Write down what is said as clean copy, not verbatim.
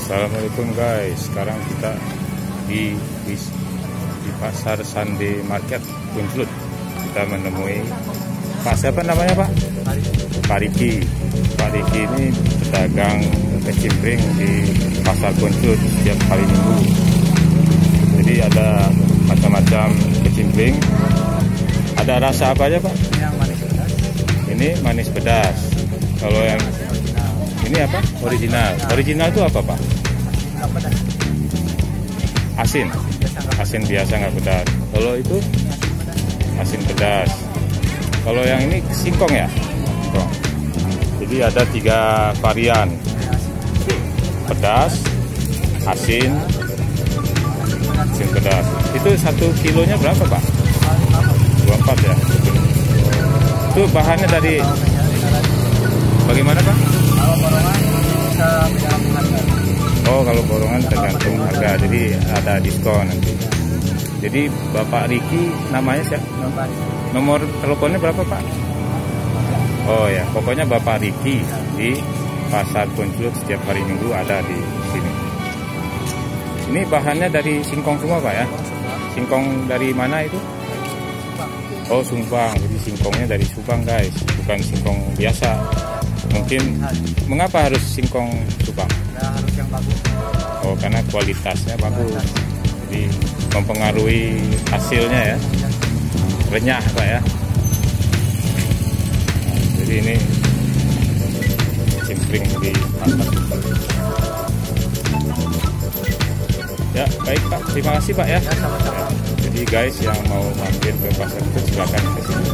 Assalamualaikum guys, sekarang kita di pasar Sunday Market Kunclut. Kita menemui Pak, siapa namanya Pak? Pak Riki. Pak Riki ini pedagang kecimpring di pasar Kunclut setiap hari Minggu. Jadi ada macam-macam kecimpring. Ada rasa apa aja Pak? Yang manis pedas. Ini manis pedas. Kalau yang ini apa? Original. Original itu apa Pak? Nggak pedas. Asin. Asin biasa nggak pedas. Kalau itu asin pedas. Kalau yang ini singkong ya? Singkong. Jadi ada 3 varian. Pedas, asin, asin pedas. Itu 1 kilonya berapa Pak? 24 ya. Itu bahannya dari bagaimana Pak? Kalau borongan bisa tergantung harga. Oh, kalau borongan tergantung harga, jadi ada diskon nanti. Jadi Bapak Riki namanya siapa? Nomor teleponnya berapa Pak? Oh ya, pokoknya Bapak Riki di pasar Kunclut setiap hari Minggu ada di sini. Ini bahannya dari singkong semua Pak ya? Singkong dari mana itu? Oh, Subang. Jadi singkongnya dari Subang guys, bukan singkong biasa. Mungkin mengapa harus singkong Subang? Ya harus yang bagus. Oh, karena kualitasnya bagus. Jadi mempengaruhi hasilnya ya. Renyah Pak ya. Nah, jadi ini kecimpring di pasar. Ya, baik Pak. Terima kasih Pak ya. Ya, sama-sama. Jadi guys yang mau mampir ke pasar itu silakan ke sini.